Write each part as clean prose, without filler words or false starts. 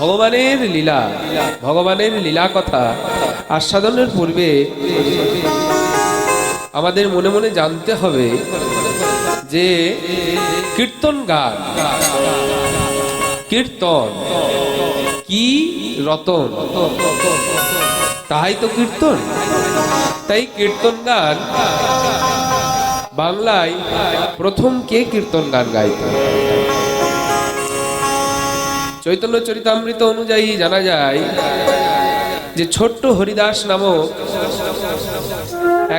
ভগবানের লীলা, ভগবানের লীলা কথা আস্বাদনের পূর্বে আমাদের মনে মনে জানতে হবে যে কীর্তন গান, কীর্তন কি রতন, তাই তো কীর্তন। তাই কীর্তন গান বাংলায় প্রথম কে কীর্তন গান গাইত? চৈতন্য চরিতামৃত অনুযায়ী জানা যায় যে ছোট্ট হরিদাস নামক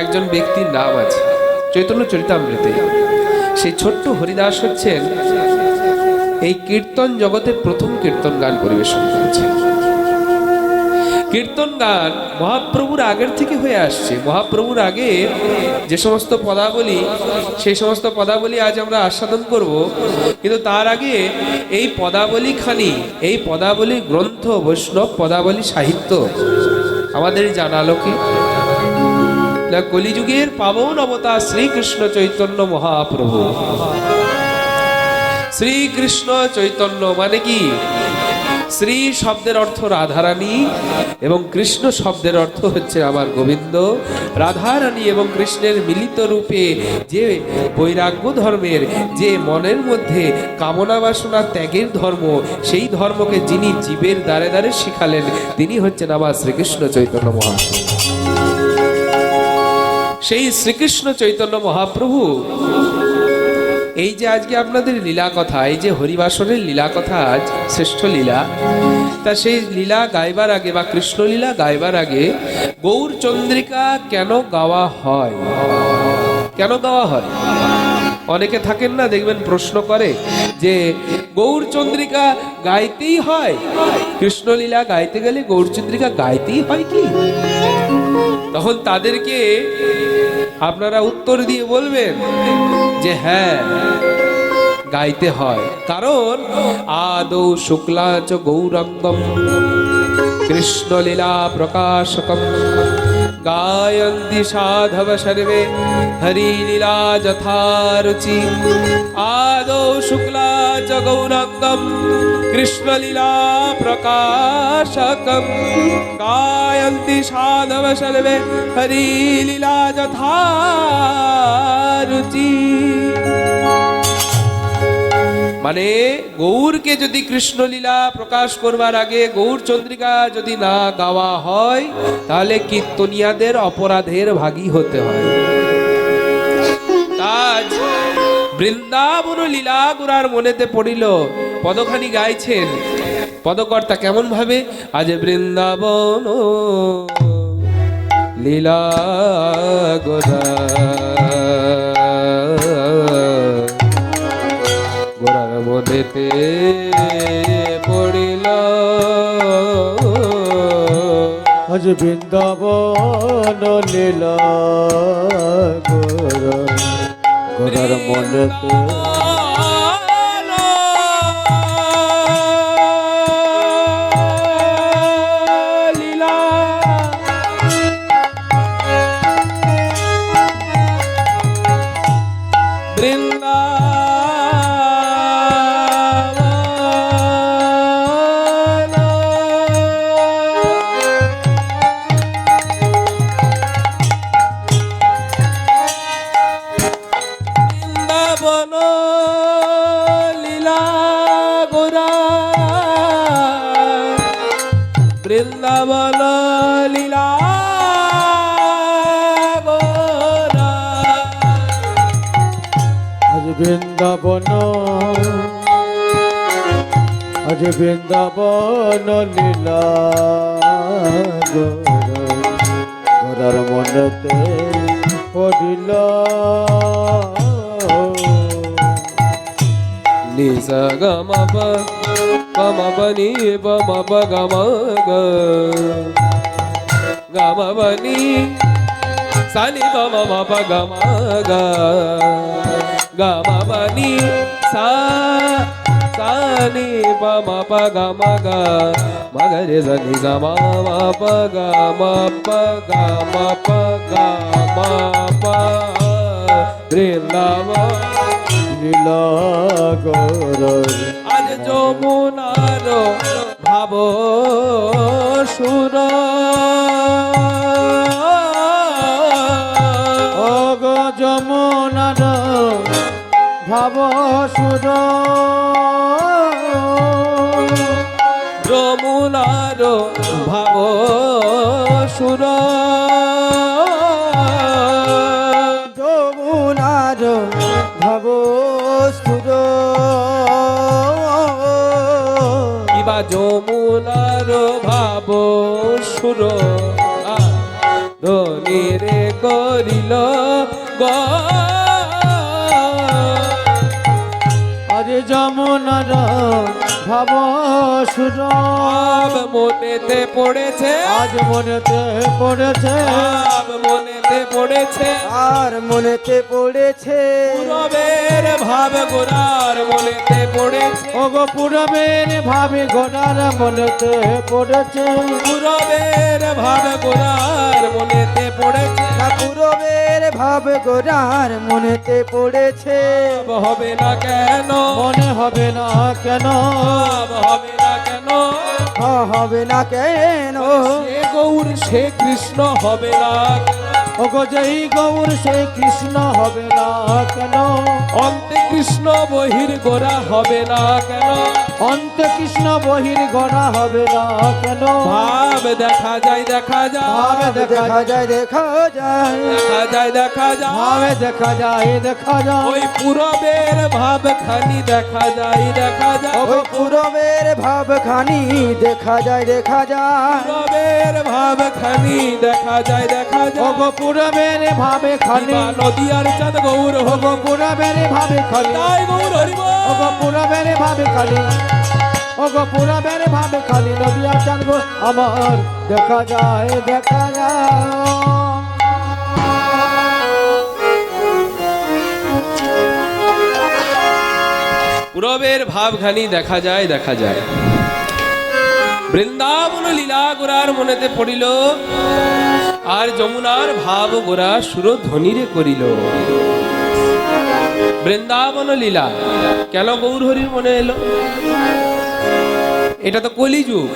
একজন ব্যক্তির নাম আছে চৈতন্য চরিতামৃতে। সেই ছোট্ট হরিদাস হচ্ছেন এই কীর্তন জগতে প্রথম কীর্তন গান পরিবেশন করেছেন। কীর্তন গান মহাপ্রভুর আগের থেকে হয়ে আসছে। মহাপ্রভুর আগে যে সমস্ত পদাবলী, সেই সমস্ত পদাবলী আজ আমরা আস্বাদন করব, কিন্তু তার আগে এই পদাবলী খানি, এই পদাবলী গ্রন্থ, বৈষ্ণব পদাবলী সাহিত্য আমাদের জানালোকে কলিযুগের পাবন অবতার শ্রীকৃষ্ণ চৈতন্য মহাপ্রভু। শ্রীকৃষ্ণ চৈতন্য মানে কি? শ্রী শব্দের অর্থ রাধারানী এবং কৃষ্ণ শব্দের অর্থ হচ্ছে আমার গোবিন্দ। রাধারানী এবং কৃষ্ণের মিলিত রূপে যে বৈরাগ্য ধর্মের, যে মনের মধ্যে কামনা বাসনা ত্যাগের ধর্ম, সেই ধর্মকে যিনি জীবের দ্বারে দ্বারে শিখালেন, তিনি হচ্ছেন আমার শ্রীকৃষ্ণ চৈতন্য মহাপ্রভু। সেই শ্রীকৃষ্ণ চৈতন্য মহাপ্রভু এই যে আজকে আপনাদের লীলা কথা, এই যে হরিবাসনের লীলা কথা, আজ শ্রেষ্ঠ লীলা, তা সেই লীলা গাইবার আগে বা কৃষ্ণ লীলা গাইবার আগে গৌর চন্দ্রিকা কেন গাওয়া হয়? কেন গাওয়া হয়? অনেকে থাকেন না, দেখবেন প্রশ্ন করে যে গৌর চন্দ্রিকা গাইতেই হয়, কৃষ্ণ লীলা গাইতে গেলে গৌর চন্দ্রিকা গাইতেই হয় কি? তখন তাদেরকে আপনারা উত্তর দিয়ে বলবেন যে হ্যাঁ, গাইতে হয়। কারণ আদৌ শুক্লা চ গৌরাঙ্গম কৃষ্ণলীলা প্রকাশকম গায়ন্তি সাধব সর্বে হরিলীলা যথারুচি। আদৌ শুক্লা চ গৌরাঙ্গম কৃষ্ণলীলা প্রকাশকম গায়ন্তি সাধব সর্বে হরিলীলা যথারুচি। মানে গৌরকে যদি কৃষ্ণলীলা প্রকাশ করবার আগে গৌর চন্দ্রিকা যদি না গাওয়া হয়, তাহলে কীর্তনিয়াদের অপরাধের ভাগী হতে হয়। আজ বৃন্দাবন লীলা গুরার মনেতে পড়িল, পদখানি গাইছেন পদকর্তা কেমন ভাবে? আজ বৃন্দাবন লীলা গোরা গোরার মনেতে পড়িল, আজ বৃন্দাবন লীলা গোরা গোরার মনেতে বৃন্দাবন লীলা গোরা। আজ বৃন্দাবন, আজ বৃন্দাবন লীলা গোরার মনেতে পড়িল। নিসা গমা গমা বনি বমা গমা গমা বনি সানি বমা গমা গমা বনি সা সানি বমা গমা মগরে সনি গমা গমা গমা গমা বৃন্দাবন লীলা গোরা। আজ যমুনার ভাব ভাব সুর অগো যমুনার ভাব সুর যমুনার ভাব সুর যমুনার ভাব সুর কিবা যমুনার ভাব সুর ধনিরে করিল আজ যমুনার ভাব সুর মনেতে পড়েছে আজ মনেতে পড়েছে ভাব মনেতে পড়েছে আর মনেতে পড়েছে পূরবের ভাব গোরার মনেতে পড়েছে ওগো পূরবের ভাবে গোড়ার মনেতে পড়েছে পূরবের ভাব গোরার মনেতে পড়েছে না পূরবের ভাবে গোড়ার মনেতে পড়েছে ভাব হবে না কেন মনে হবে না কেন ভাব হবে না কেন হবে না কেন সে গৌর সে কৃষ্ণ হবে না ওগো যেই গৌর সেই কৃষ্ণ হবে না কেন অন্তে কৃষ্ণ বহির গোরা হবে না কেন অন্ত কৃষ্ণ বহির গড়া হবে না কেন ভাব দেখা যায় দেখা ভাবে যায় দেখা যায় দেখা যায় দেখা যায় দেখা যায় ভাবে দেখা যায় দেখা যায় ওই পূরবের ভাব খানি দেখা যায় দেখা যায় ওই পূরবের ভাব খানি দেখা যায় দেখা যায় পূরবের ভাব খানি দেখা যায় দেখা যায় ওগো পূরবের ভাবে খানি কিবা নদিয়ার চাঁদ গৌর ওগো পূরবের ভাবে খানি তাই গৌর হরিব ওগো পূরবের ভাবে খানি ওগো পূরবের ভাবে খানি নদিয়া চাঁদ আমার দেখা যায় দেখা যায় পূরবের ভাবখানি দেখা যায় দেখা যায় বৃন্দাবন লীলা গোরার মনেতে পড়িল আর যমুনার ভাব গোরা সুর ধ্বনিরে করিল বৃন্দাবন লীলা কেন গৌরহরির মনে এলো এটা তো কলিযুগ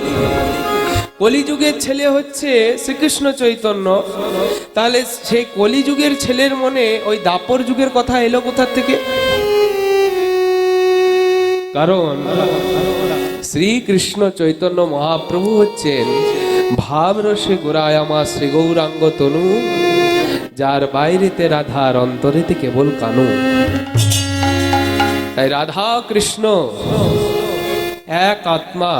কলিযুগের ছেলে হচ্ছে শ্রীকৃষ্ণ চৈতন্য তাহলে সেই কলিযুগের ছেলের মনে ওই দাপর যুগের কথা এলো কোথা থেকে কারণ শ্রীকৃষ্ণ চৈতন্য মহাপ্রভু হচ্ছেন ভাবরসে গোরায়ামা শ্রী গৌরাঙ্গ তনু যার বাইরেতে রাধার অন্তরেতে কেবল কানু তাই রাধা কৃষ্ণ এক আত্মা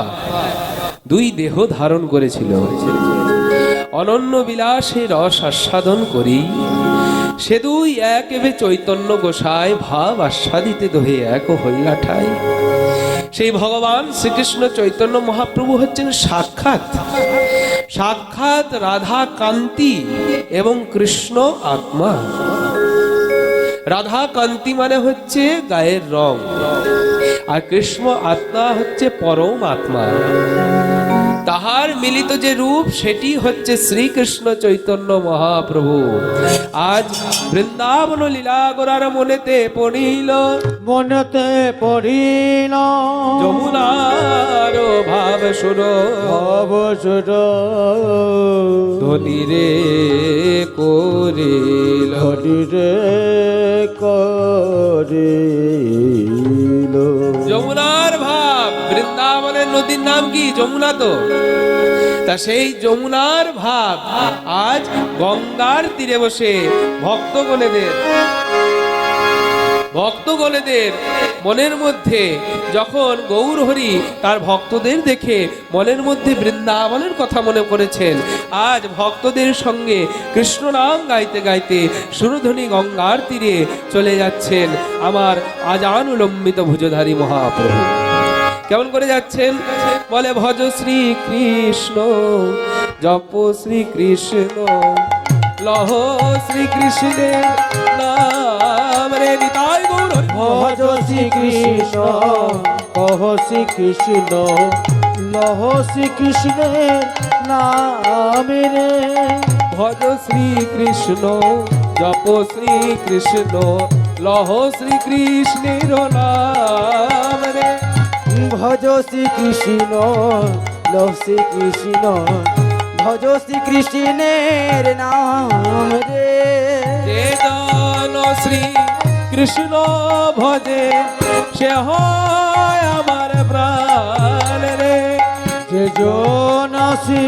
দুই দেহ ধারণ করেছিল অনন্য বিলাসে রস আস্বাদন করি সে দুই এক এবে চৈতন্য গোসাই ভাব আস্বাদিতে দোহে এক হইয়া ঠাই সেই ভগবান শ্রীকৃষ্ণ চৈতন্য মহাপ্রভু হচ্ছেন সাক্ষাৎ সাক্ষাৎ রাধা কান্তি এবং কৃষ্ণ আত্মা রাধা কান্তি মানে হচ্ছে গায়ের রং আর কৃষ্ণ আত্মা হচ্ছে পরম আত্মা তাহার মিলিত যে রূপ সেটি হচ্ছে শ্রীকৃষ্ণ চৈতন্য মহাপ্রভু আজ বৃন্দাবন লীলা গোরার মনেতে পড়িল মনেতে পড়িল যমুনার ভাব সুর অবসর ধনিরে করিল হরিরে করিল যমুনার ভাব বৃন্দাবনের নদীর নাম কি যমুনা তো তা সেই যমুনার ভাব আজ গঙ্গার তীরে বসে ভক্তগণেদের মনের মধ্যে যখন গৌরহরি তার ভক্তদের দেখে মনের মধ্যে বৃন্দাবনের কথা মনে করেছেন আজ ভক্তদের সঙ্গে কৃষ্ণ নাম গাইতে গাইতে সুরধ্বনি গঙ্গার তীরে চলে যাচ্ছেন আমার আজানুলম্বিত ভুজধারী মহাপ্রভু কেমন করে যাচ্ছেন বলে ভজ শ্রী কৃষ্ণ জপ শ্রী কৃষ্ণ লহ শ্রী কৃষ্ণের নাম রে নিতাই গৌর ভজ শ্রী কৃষ্ণ কহ শ্রী কৃষ্ণ লহ শ্রী কৃষ্ণের নামে রে ভজ শ্রী কৃষ্ণ জপ শ্রী কৃষ্ণ লহ শ্রী কৃষ্ণের নাম রে ভজ শ্রী কৃষ্ণ লহ শ্রীকৃষ্ণ ভজ শ্রীকৃষ্ণের নাম রে যে জন শ্রী কৃষ্ণ ভজে সে হয় আমার প্রাণ রে। যে জন শ্রী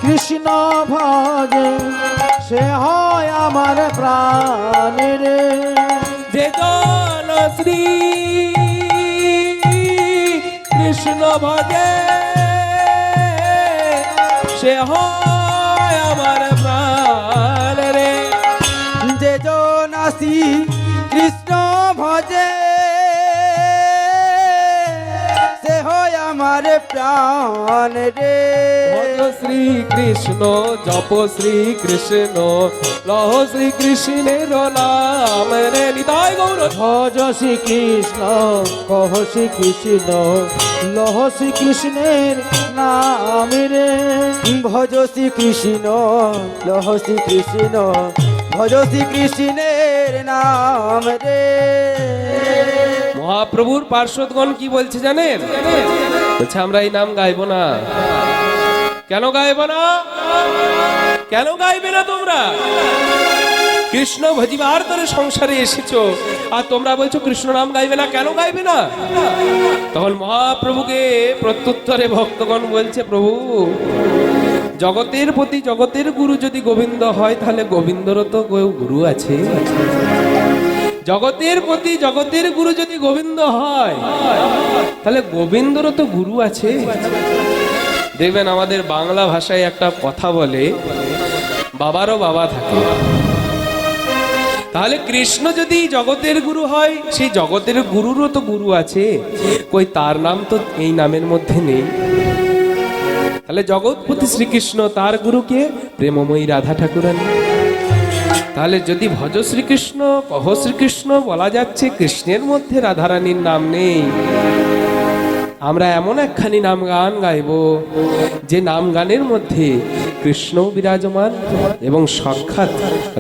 কৃষ্ণ ভজে সে হয় আমার প্রাণ রে যে জন শ্রী কৃষ্ণ ভজে সে হয় আমার প্রাণ রে। যে জন শ্রী কৃষ্ণ ভজে সে হয় আমার প্রাণ রে ভজ শ্রী কৃষ্ণ জপ শ্রী কৃষ্ণ লহ শ্রী কৃষ্ণের নাম রে। নিতাই গৌর ভজ শ্রীকৃষ্ণ কহ শ্রীকৃষ্ণ লহ শ্রীকৃষ্ণের নাম রে ভজ শ্রীকৃষ্ণ লহ শ্রীকৃষ্ণ ভজ শ্রীকৃষ্ণের নাম রে মহাপ্রভুর পার্শ্বদগণ কি বলছে জানেন? বলছে আমরা এই নাম গাইবো না। কেন গাইবো না? কেন গাইবে না তোমরা? কৃষ্ণ ভজিবার তরে সংসারে এসেছো আর তোমরা বলছো কৃষ্ণ নাম গাইবে না, কেন গাইবে না? তখন মহাপ্রভুকে প্রত্যুত্তরে ভক্তগণ বলছে, প্রভু জগতের প্রতি জগতের গুরু যদি গোবিন্দ হয় তাহলে গোবিন্দরও তো গুরু আছে। জগতের প্রতি জগতের গুরু যদি গোবিন্দ হয় তাহলে গোবিন্দরও তো গুরু আছে। দেখবেন আমাদের বাংলা ভাষায় একটা কথা বলে, বাবারও বাবা থাকে। তাহলে কৃষ্ণ যদি জগতের গুরু হয় সেই জগতের গুরুরও তো গুরু আছে, কই তার নাম তো এই নামের মধ্যে নেই। তাহলে জগৎপতি শ্রীকৃষ্ণ, তার গুরুকে প্রেমময়ী রাধা ঠাকুরানী। তাহলে যদি ভজ শ্রীকৃষ্ণ কহ শ্রীকৃষ্ণ বলা যাচ্ছে, কৃষ্ণের মধ্যে রাধারানীর নাম নেই, আমরা এমন একখানি নাম গান গাইব যে নাম গানের মধ্যে কৃষ্ণও বিরাজমান এবং সাক্ষাৎ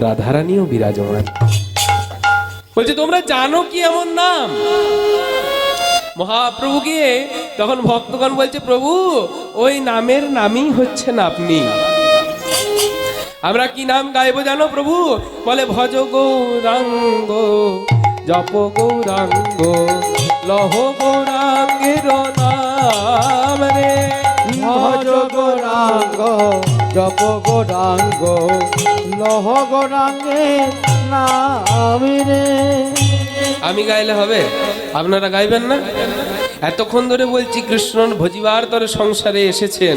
রাধারানীও বিরাজমান। বলছে তোমরা জানো কি এমন নাম? মহাপ্রভু গিয়ে তখন ভক্তগণ বলছে, প্রভু ওই নামের নামই হচ্ছেন আপনি। আমরা কি নাম গাইবো জানো প্রভু? বলে ভজ গৌরাঙ্গ জপ গৌরাঙ্গ লহ গৌরাঙ্গের নাম রে। ভজ গৌরাঙ্গ জপ গৌরাঙ্গ লহ গৌরাঙ্গের নাম রে আমি গাইলে হবে? আপনারা গাইবেন না? এতক্ষণ ধরে বলছি কৃষ্ণ ভজিবার তরে সংসারে এসেছেন,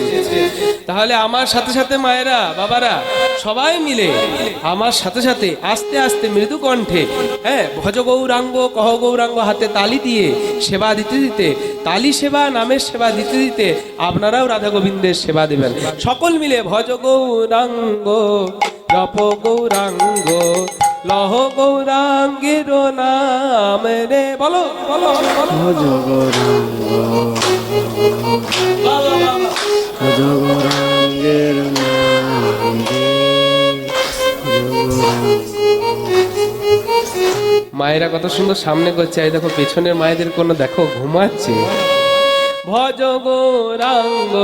তাহলে আমার সাথে সাথে মায়েরা বাবারা সবাই মিলে আমার সাথে সাথে আস্তে আস্তে মৃদু কণ্ঠে, হ্যাঁ, ভজ গৌরাঙ্গ কহ গৌরাঙ্গ হাতে তালি দিয়ে সেবা দিতে দিতে, তালি সেবা নামের সেবা দিতে দিতে আপনারাও রাধা গোবিন্দের সেবা দেবেন। সকল মিলে ভজ গৌরাঙ্গ জপ গৌরাঙ্গ লহ গৌরাঙ্গের নাম রে। বলো বলো বলো। ভজ গৌরাঙ্গ ভজ গৌরাঙ্গের নাম রে মায়েরা কত সুন্দর সামনে করছে, এই দেখো পেছনের মায়েদের কোনো দেখো ঘুমাচ্ছে। ভজ গৌরাঙ্গ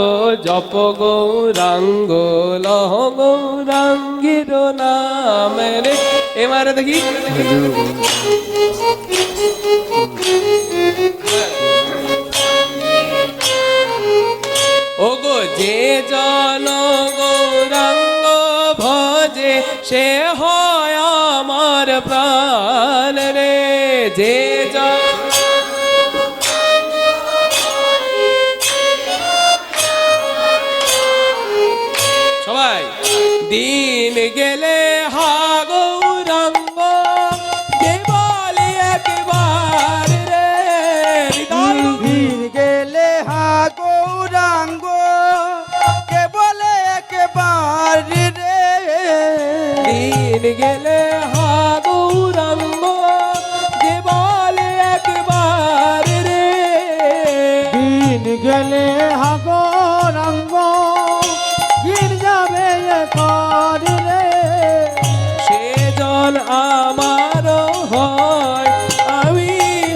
জপ গৌরাঙ্গ লহ গৌরাঙ্গের নাম রে। এ মায়েরা দেখি ও গো যে জন গৌরাঙ্গ ভজে সে হয় আমার প্রাণ রে। যে জন সবাই দিন গেলে হা গৌরাঙ্গ যে বলি একবার রে। দিন গেলে হা গৌরাঙ্গ কে বলে একবার রে দিন গেলে হা গৌরাঙ্গ যে বলে একবার রে। দিন গেলে হা গৌরাঙ্গ গির যাবে একবার রে সেজন আমার হয় আমি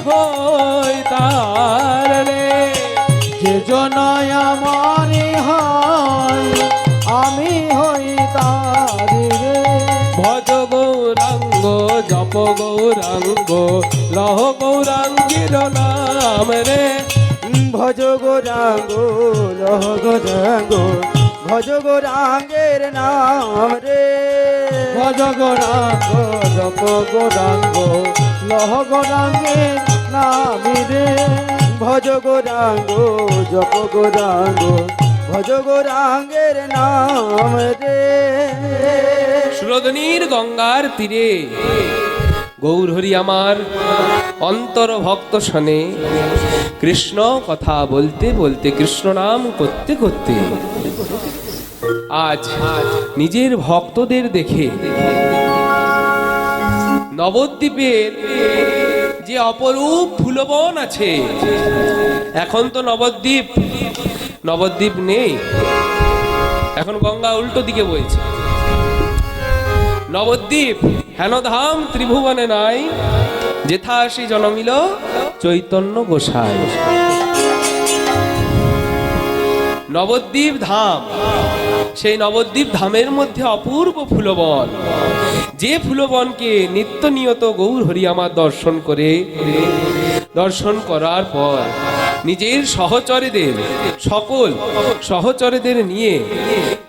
হই তার রে। যে জনয় আমারই হয় আমি হই তারি রে ভজ গৌরাঙ্গ জপ গৌরাঙ্গ লহ গৌরাঙ্গের নাম রে। ভজ গৌরাঙ্গ লহ গৌরাঙ্গ ভজ গৌরাঙ্গের নাম রে ভজ গৌরাঙ্গ জপ গৌরাঙ্গ লহ গৌরাঙ্গের নাম রে ভজ গৌরাঙ্গ জপ গৌরাঙ্গ ভজ গৌরাঙ্গের নাম রে। সুরধনীর গঙ্গার তীরে গৌরহরি আমার অন্তর ভক্ত শনে কৃষ্ণ কথা বলতে বলতে কৃষ্ণ নাম করতে করতে আজ নিজের ভক্তদের দেখে নবদ্বীপের যে অপরূপ ফুলবন আছে, এখন তো নবদ্বীপ নেই, এখন গঙ্গা উল্টো দিকে বইছে। নবদ্বীপ হেনধাম ত্রিভুবনে নাই, যেথা আসি জনমিল চৈতন্য গোসাই। নবদ্বীপ ধাম, সেই নবদ্বীপ ধামের মধ্যে অপূর্ব ফুলবন, যে ফুলবনকে নিত্য নিয়ত গৌর হরি আমার দর্শন করার পর নিজের সহচরীদের সকল সহচরীদের নিয়ে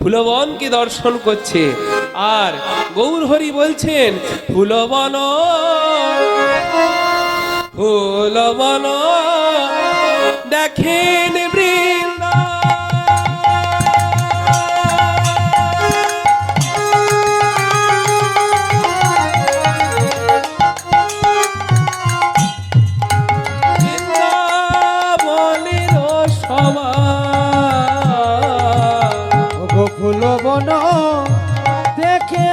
ফুলবনকে দর্শন করছে। আর গৌর হরি বলছেন ফুলবন ফুলবন দেখেন বৃন্দা ফুলবন দেখে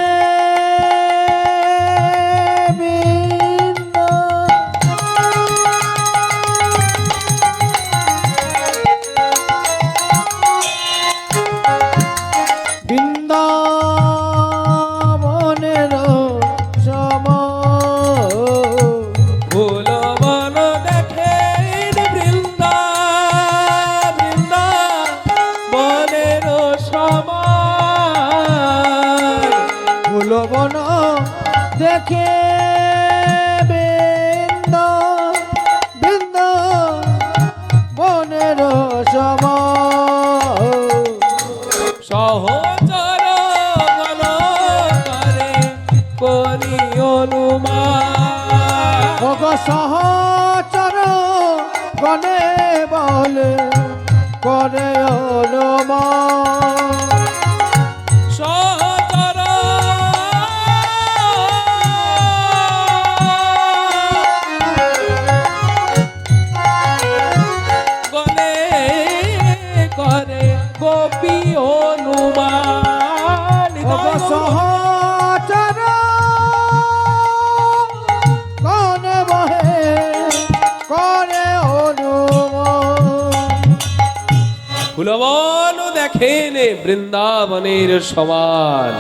বৃন্দাবনের সম ফুলবন দেখেন বৃন্দাবনের সমান। ফুলবন দেখে বৃন্দাবনের সম সহচর গণ করে করি অনুমান। সহচর গণে বলে করে অনুমান সহচর গণে করে গোপী অনুমান। সহচর গণে বহে করে অনুমান ফুলবন দেখেন বৃন্দাবনের সমান,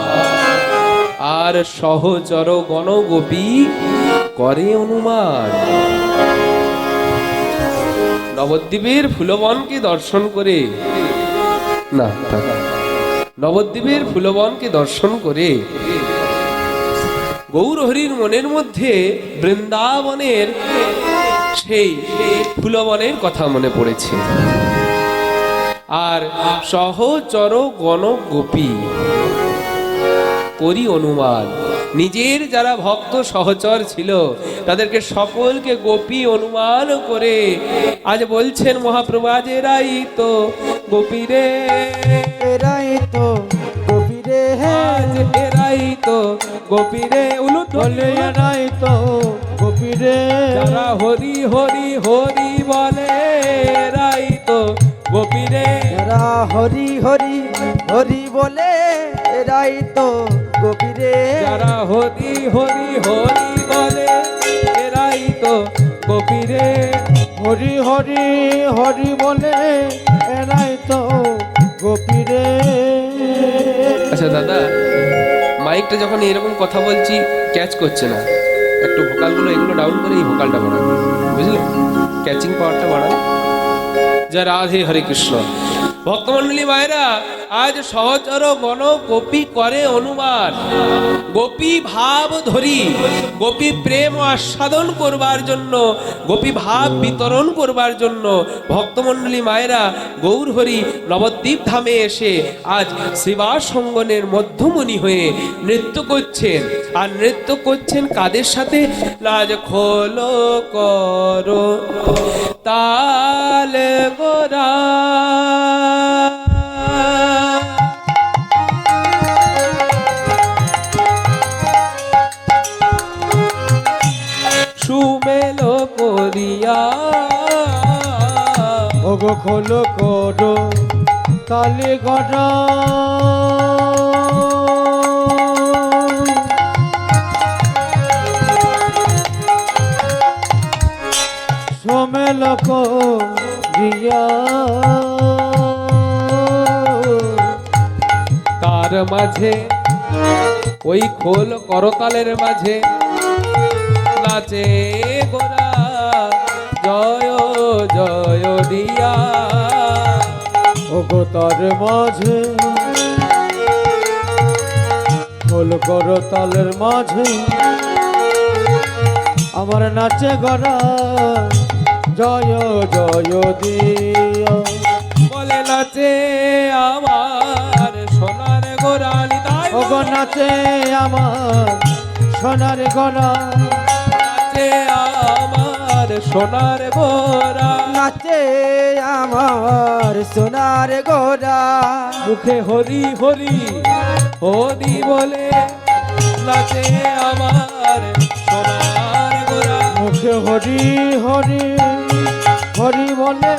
আর সহচর গণগোপী করে অনুমান। নবদ্বীপের ফুলবনকে দর্শন করে না, নবদ্বীপের ফুলবনকে দর্শন করে গৌর হরির মনের মধ্যে বৃন্দাবনের সেই ফুলবনের কথা মনে পড়েছে। আর সহচর গণ গোপী করি অনুমান, নিজের যারা ভক্ত সহচর ছিল তাদেরকে সকলকে গোপী অনুমান করে আজ বলছেন মহাপ্রভু আজ এরাই তো গোপী রে, এরাই তো গোপী রে, আজ এরাই তো গোপী রে, বলে এরাই তো গোপী রে, যারা হরি হরি হরি বলে এরাই তো গোপী রে, যারা হরি হরি হরি বলে এরাই তো গোপী রে, যারা হরি হরি হরি বলে এরাই তো গোপী রে, হরি হরি হরি বলে এরাই তো গোপী রে। আচ্ছা দাদা, মাইকটা যখন এরকম কথা বলছি ক্যাচ করছে না, একটু ভোকালগুলো এগুলো ডাউন করে এই ভোকালটা বাড়ান, বুঝলেন, ক্যাচিং পাওয়ারটা বাড়ান। যা রাধে হরে কৃষ্ণ। ভক্তমণ্ডলী মায়েরা, আজ সহচর গণ গোপী করে অনুমান, গোপী ভাব ধরি, গোপী প্রেম আস্বাদন করবার জন্য, গোপী ভাব বিতরণ করবার জন্য ভক্তমণ্ডলী মায়েরা গৌর হরি নবদ্বীপ ধামে এসে আজ শ্রীবাস অঙ্গনের মধ্যমণি হয়ে নৃত্য করছেন। আর নৃত্য করছেন কাদের সাথে? লাজ খোলো করো তাল গোরা, সুমেলো করিয়া, ওগো খোলো করো তালে গড়া, সোমেল করিয়া, তার মাঝে ওই খোল করতালের মাঝে নাচে গোরা জয় জয় দিয়া, ওগো তার মাঝে খোল করো তালের মাঝে আমার নাচে গড়া জয় জয় দিয়া, বলে নাচে আমার সোনার গোরা নিতাই, ওগো নাচে আমার সোনার গড়া, নাচে আমার সোনার গোরা, নাচে আমার সোনার গোরা, মুখে হরি হরি হরি বলে নাচে আমার সোনার গোরা, মুখে হরি হরি হরি বলে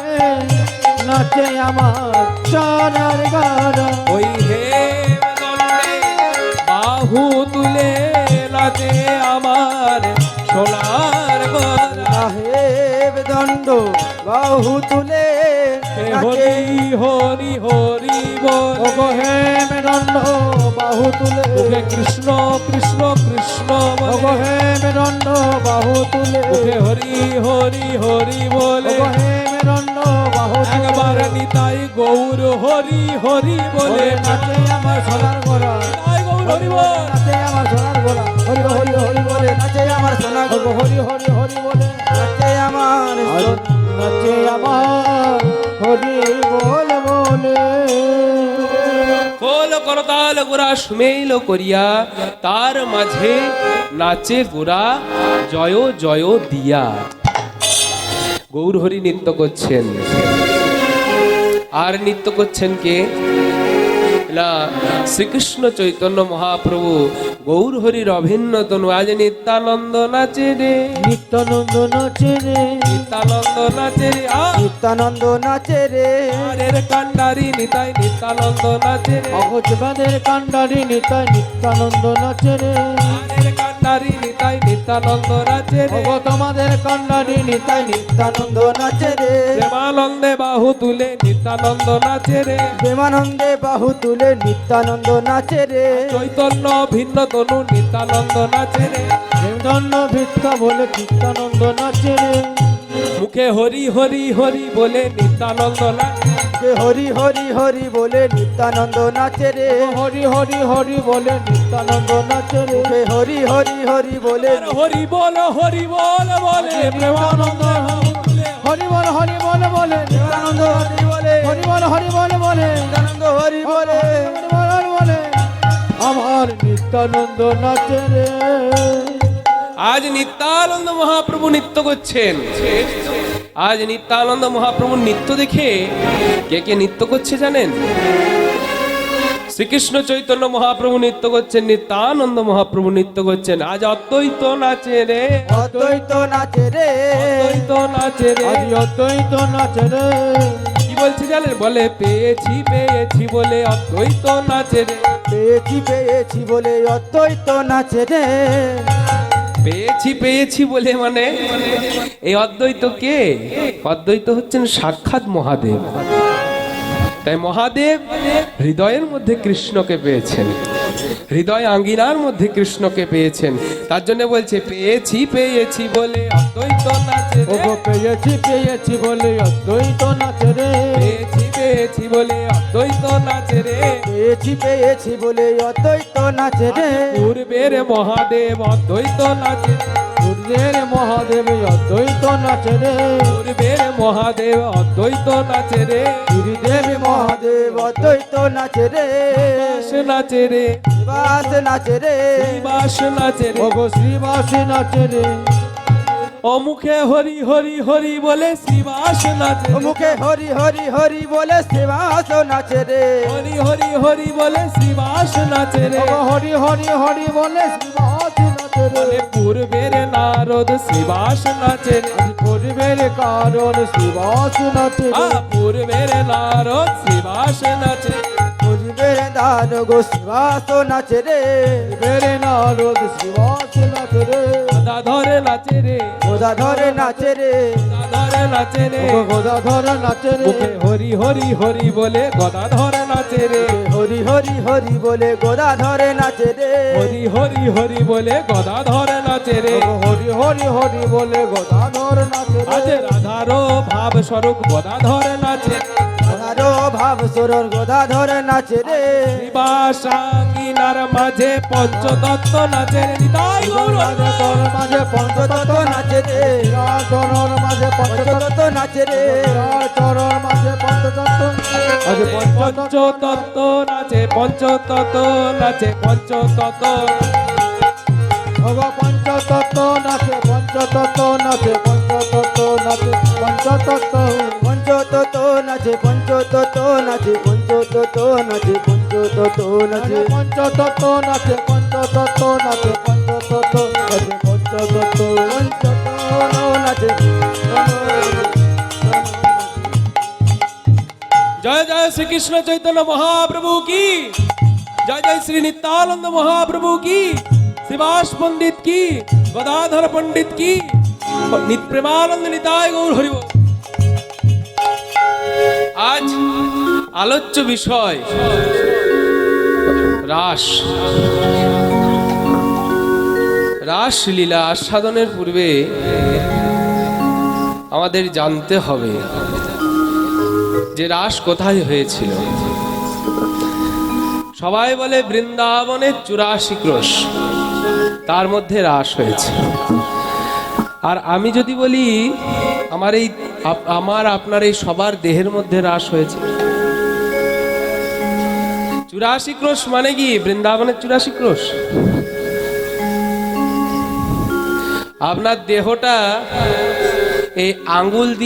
নাচে আমার সোনার গড়া, ওই হে দণ্ডে বাহু তুলে নাচে আমার সোনার গোরা, সাহেব দণ্ড বাহু তুলে হে নাচে, হরি হরি হরি বলে, ওগো হেম দণ্ড বাহু তুলে, মুখে কৃষ্ণ কৃষ্ণ কৃষ্ণ ওগো বলে, হেম দণ্ড বাহু তুলে, মুখে হরি হরি হরি বলে, ওগো হেম দণ্ড বাহু তুলে, একবার নিতাই গৌর হরি হরি বলে নাচে আমার সোনার গোরা, নিতাই গৌর হরি বল, নাচে আমার সোনার গোরা, হরি হরি হরি বলে নাচে আমার সোনার গোরা, হরি হরি হরি বলে নাচে আমার, নাচে আমার হরি বল বলে, খোল করতাল গোরা সুমেল করিয়া, তার মাঝে নাচে গোরা জয় জয় দিয়া। গৌর হরি নৃত্য করছেন। আর নৃত্য করছেন কে? না, শ্রীকৃষ্ণ চৈতন্য মহাপ্রভু গৌর হরির অভিন্ন তনু। আজ নিত্যানন্দ নাচে রে, নিত্যানন্দ নাচে রে, নিত্যানন্দ নাচে রে, নিত্যানন্দ নাচে রে, আরের কান্ডারি নিতাই নিত্যানন্দ নাচে রে, অগজবাদের কান্ডারি নিতাই নিত্যানন্দ নাচে রে, আরের কান্ডারি নিতাই নিত্যানন্দ নাচে রে, ওগো তোমাদের কান্ডারি নিতাই নিত্যানন্দ নাচে রে, প্রেমানন্দে বাহু তুলে নিত্যানন্দ নাচে রে, প্রেমানন্দে বাহু তুলে নিত্যানন্দ নাচে রে, চৈতন্য ভিন্ন তনু নিত্যানন্দ নাচে রে, প্রেমদণ্ড ভিক্ষা বলে নিত্যানন্দ নাচে রে, মুখে হরি হরি হরি বলে নিত্যানন্দ নাচে, হরি হরি হরি বলে নিত্যানন্দ নাচে রে, হরি হরি হরি বলে নিত্যানন্দ নাচে রে, হরি হরি হরি বলে আর হরি বল বলে প্রেমানন্দ হরি বল বলে নিত্যানন্দ হরি বলে, হরি বল বলে নিত্যানন্দ হরি বলে, হরি বলে আমার নিত্যানন্দ নাচে রে। আজ নিত্যানন্দ মহাপ্রভু নৃত্য করছেন। আজ নিত্যানন্দ মহাপ্রভুর নৃত্য দেখে কে কে নৃত্য করছে জানেন? শ্রীকৃষ্ণ চৈতন্য মহাপ্রভু নৃত্য করছেন, নিত্যানন্দ মহাপ্রভু নৃত্য করছেন। আজ অদ্বৈত নাচে রে, অদ্বৈত নাচে রে, অদ্বৈত নাচে রে, আজ অদ্বৈত নাচে রে, কি বলছে জানেন? বলে পেয়েছি পেয়েছি বলে অদ্বৈত নাচে রে, পেয়েছি পেয়েছি বলে অদ্বৈত নাচে রে, পেয়েছি পেয়েছি বলে মানে এই অদ্বৈত কে? অদ্বৈত হচ্ছেন সাক্ষাৎ মহাদেব। তাই মহাদেব হৃদয়ের মধ্যে কৃষ্ণকে পেয়েছেন। হৃদয় আঙ্গিনার মধ্যে কৃষ্ণকে পেয়েছেন। তার জন্য বলছে পেয়েছি পেয়েছি বলে অদ্বৈত নাচে রে। ওগো পেয়েছি পেয়েছি বলে অদ্বৈত নাচে রে। পেয়েছি পেয়েছি বলে অদ্বৈত নাচে রে। পেয়েছি পেয়েছি বলে অদ্বৈত নাচে রে। পূর্বের মহাদেব অদ্বৈত নাচে। সূর্যের মহাদেব অদ্বৈত নাচে রে। পূর্বের মহাদেব অদ্বৈত নাচে রে। গুরুদেব মহাদেব অদ্বৈত নাচে রে। শ্রীবাস নাচে রে। শ্রীবাস নাচে রে। শ্রীবাস নাচে রে। ওগো শ্রীবাস নাচে রে। অমুখে হরি হরি হরি বলে শ্রীবাস নাচে রে। মুখে হরি হরি হরি বলে শ্রীবাস নাচে রে। হরি হরি হরি বলে শ্রীবাস নাচে রে। ওগো হরি হরি হরি বলে শ্রীবাস নাচে রে। বলে পূর্বের নারদ শ্রীবাস নাচে রে। আজ পূর্বের কারণ শ্রীবাস নাচে রে। পূর্বের নারদ শ্রীবাস নাচে। পূর্বের দান গো শ্রীবাস নাচে রে। পূর্বের নারদ শ্রীবাস নাচে রে। গদাধর নাচে রে। গদাধর নাচে রে। গদাধর নাচে রে। ওগো গদাধর নাচে রে। মুখে হরি হরি হরি বলে গদাধর নাচে রে। হরি হরি হরি বলে গদাধর নাচে রে। হরি হরি হরি বলে গদাধর নাচে রে। ওগো হরি হরি হরি বলে গদাধর নাচে আজ রে। রাধারও ভাব স্বরূপ গদাধর নাচে। গদারো ভাব সুরর গদাধর নাচে রে। শ্রীবাসাঙ্গিনার মাঝে পঞ্চতত্ত্ব নাচে রে। নিতাই গৌর হরি। তোর মাঝে পঞ্চতত্ত্ব নাচে রে। চরণ মাঝে পঞ্চতত্ত্ব নাচে রে। চরণ মাঝে পঞ্চতত্ত্ব আজ পঞ্চতত্ত্ব পঞ্চতত্ত্ব নাচে। পঞ্চতত্ত্ব নাচে। পঞ্চতত্ত্ব ওগো পঞ্চতত্ত্ব নাচে। পঞ্চতত্ত্ব নাচে। পঞ্চতত্ত্ব নাচে। পঞ্চতত্ত্ব পঞ্চতত্ত্ব নাচে। পঞ্চতত্ত্ব নাচে। পঞ্চতত্ত্ব নাচে। পঞ্চতত্ত্ব নাচে। পঞ্চতত্ত্ব নাচে। পঞ্চতত্ত্ব নাচে। পঞ্চতত্ত্ব নাচে। পঞ্চতত্ত্ব নাচে। জয় জয় শ্রীকৃষ্ণ চৈতন্য মহাপ্রভু কি জয়। জয় শ্রী নিত্যানন্দ মহাপ্রভু কি। শ্রীবাস পণ্ডিত কি। গদাধর পণ্ডিত কি। প্রেমানন্দ নিতাই গৌর হরি বল। আজ আলোচ্য বিষয় রাস। রাসলীলা আস্বাদনের পূর্বে আমাদের জানতে হবে যে রাস কোথায় হয়েছিল। সবাই বলে বৃন্দাবনের 84 ক্রোশ, তার মধ্যে রাস হয়েছে। আর আমি যদি বলি আমার আপনার এই সবার দেহের মধ্যে রাস হয়েছে। 84 ক্রোশ মানে কি বৃন্দাবনের 84 ক্রোশ? আপনার দেহটা এই আঙ্গুল দিয়ে